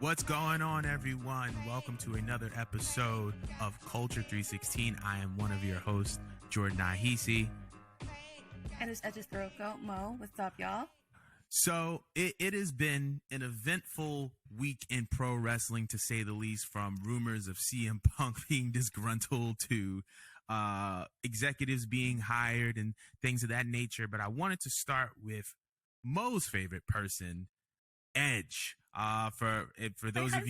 What's going on, everyone? Welcome to another episode of Culture 316. I am one of your hosts, Jordan Ahisi. And it's Edge's Throat Goat, Mo. What's up, y'all? So it has been an eventful week in pro wrestling, to say the least, from rumors of CM Punk being disgruntled to executives being hired and things of that nature. But I wanted to start with Mo's favorite person, Edge. For those of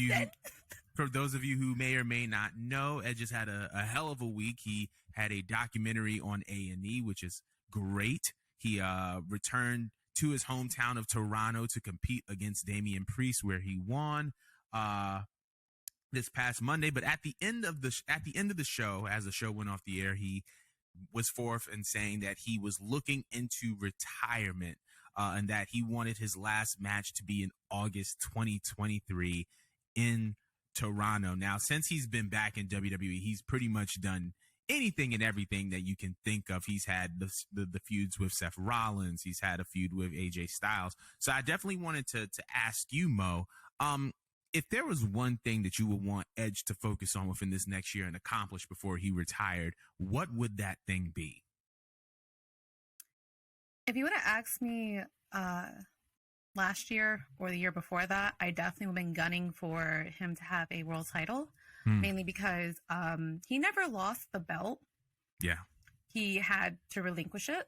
you who may or may not know, Edge has had a hell of a week. He had a documentary on A&E, which is great. He returned to his hometown of Toronto to compete against Damian Priest, where he won this past Monday. But at the end of the show, as the show went off the air, he was forth and saying that he was looking into retirement. And that he wanted his last match to be in August 2023 in Toronto. Now, since he's been back in WWE, he's pretty much done anything and everything that you can think of. He's had the feuds with Seth Rollins. He's had a feud with AJ Styles. So I definitely wanted to ask you, Mo, if there was one thing that you would want Edge to focus on within this next year and accomplish before he retired, what would that thing be? If you would have asked me last year or the year before that, I definitely would have been gunning for him to have a world title, mainly because he never lost the belt. Yeah. He had to relinquish it.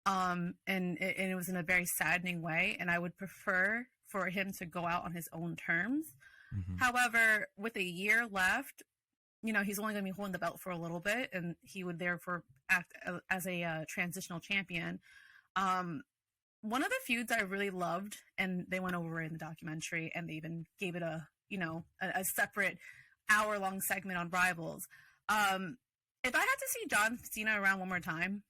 And it was in a very saddening way. And I would prefer for him to go out on his own terms. Mm-hmm. However, with a year left, he's only going to be holding the belt for a little bit, and he would therefore act as a transitional champion. One of the feuds I really loved, and they went over in the documentary, and they even gave it a separate hour-long segment on Rivals. If I had to see John Cena around one more time,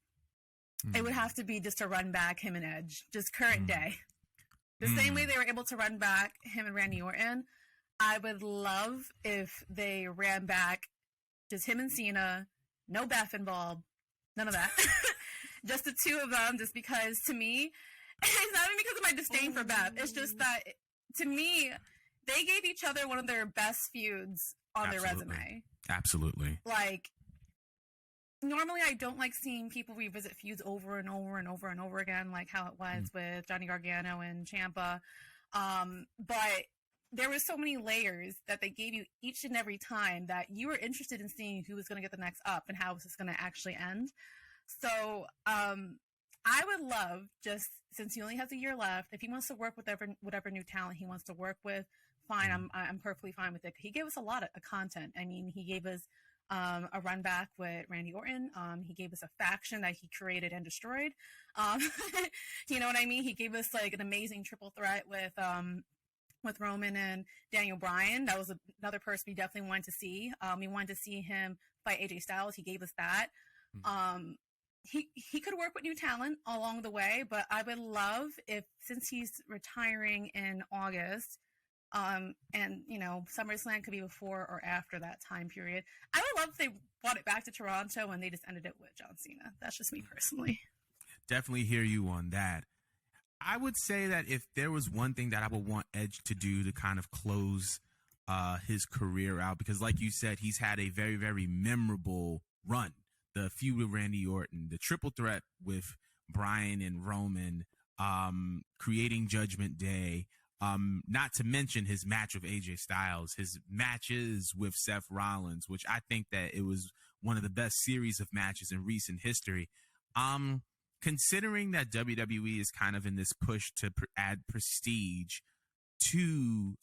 it would have to be just to run back him and Edge, just current day. The same way they were able to run back him and Randy Orton, I would love if they ran back just him and Cena, no Beth involved, none of that. Just the two of them, just because to me, it's not even because of my disdain for Beth. It's just that to me, they gave each other one of their best feuds on their resume. Absolutely. Like, normally I don't like seeing people revisit feuds over and over and over and over again, like how it was with Johnny Gargano and Ciampa. But there were so many layers that they gave you each and every time that you were interested in seeing who was going to get the next up and how was this going to actually end. So I would love, just since he only has a year left, if he wants to work with whatever new talent he wants to work with, fine. I'm perfectly fine with it. He gave us a lot of content. I mean, he gave us a run back with Randy Orton. He gave us a faction that he created and destroyed. You know what I mean? He gave us like an amazing triple threat with Roman and Daniel Bryan. That was another person we definitely wanted to see. We wanted to see him fight AJ Styles. He gave us that. He could work with new talent along the way, but I would love if, since he's retiring in August, and SummerSlam could be before or after that time period, I would love if they brought it back to Toronto and they just ended it with John Cena. That's just me personally. Definitely hear you on that. I would say that if there was one thing that I would want Edge to do to kind of close his career out, because like you said, he's had a very, very memorable run. The feud with Randy Orton, the triple threat with Bryan and Roman, creating Judgment Day, not to mention his match with AJ Styles, his matches with Seth Rollins, which I think that it was one of the best series of matches in recent history. Considering that WWE is kind of in this push to add prestige to,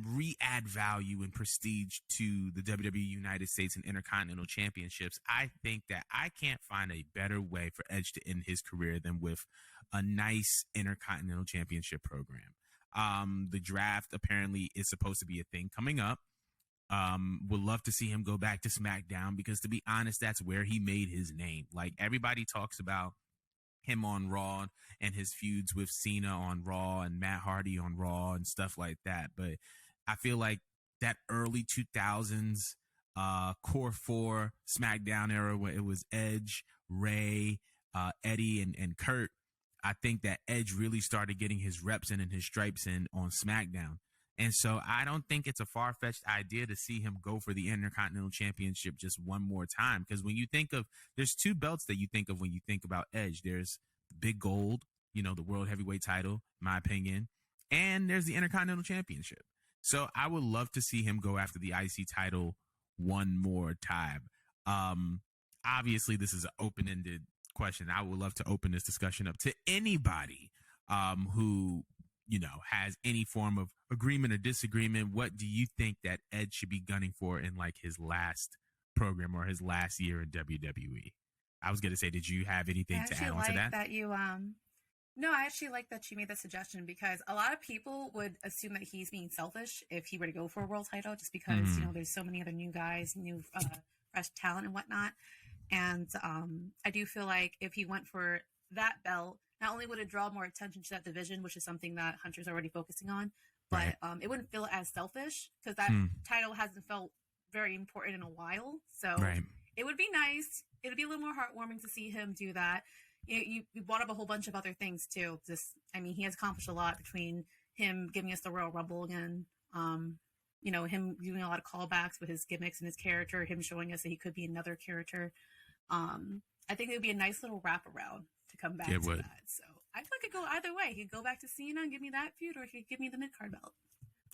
re-add value and prestige to the WWE United States and Intercontinental Championships, I think that I can't find a better way for Edge to end his career than with a nice Intercontinental Championship program. The draft apparently is supposed to be a thing coming up. Would love to see him go back to SmackDown, because to be honest, that's where he made his name. Like, everybody talks about him on Raw and his feuds with Cena on Raw and Matt Hardy on Raw and stuff like that. But I feel like that early 2000s Core 4 SmackDown era, where it was Edge, Ray, Eddie, and Kurt, I think that Edge really started getting his reps in and his stripes in on SmackDown. And so I don't think it's a far-fetched idea to see him go for the Intercontinental Championship just one more time. Because when you think of, there's two belts that you think of when you think about Edge. There's the big gold, the World Heavyweight title, in my opinion. And there's the Intercontinental Championship. So I would love to see him go after the IC title one more time. Obviously, this is an open-ended question. I would love to open this discussion up to anybody who has any form of agreement or disagreement. What do you think that Edge should be gunning for in like his last program or his last year in WWE? I was going to say, did you have anything to add on to that? No, I actually like that you made that suggestion, because a lot of people would assume that he's being selfish if he were to go for a world title, just because, there's so many other new guys, new fresh talent and whatnot. And I do feel like if he went for that belt, not only would it draw more attention to that division, which is something that Hunter's already focusing on, but it wouldn't feel as selfish, because that title hasn't felt very important in a while. So it would be nice. It would be a little more heartwarming to see him do that. You brought up a whole bunch of other things too. He has accomplished a lot between him giving us the Royal Rumble again. Him doing a lot of callbacks with his gimmicks and his character, him showing us that he could be another character. I think it would be a nice little wraparound to come back to that. So I feel like it could go either way. He could go back to Cena and give me that feud, or he could give me the mid-card belt.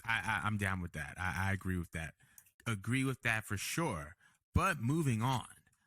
I'm down with that. I agree with that. Agree with that for sure. But moving on,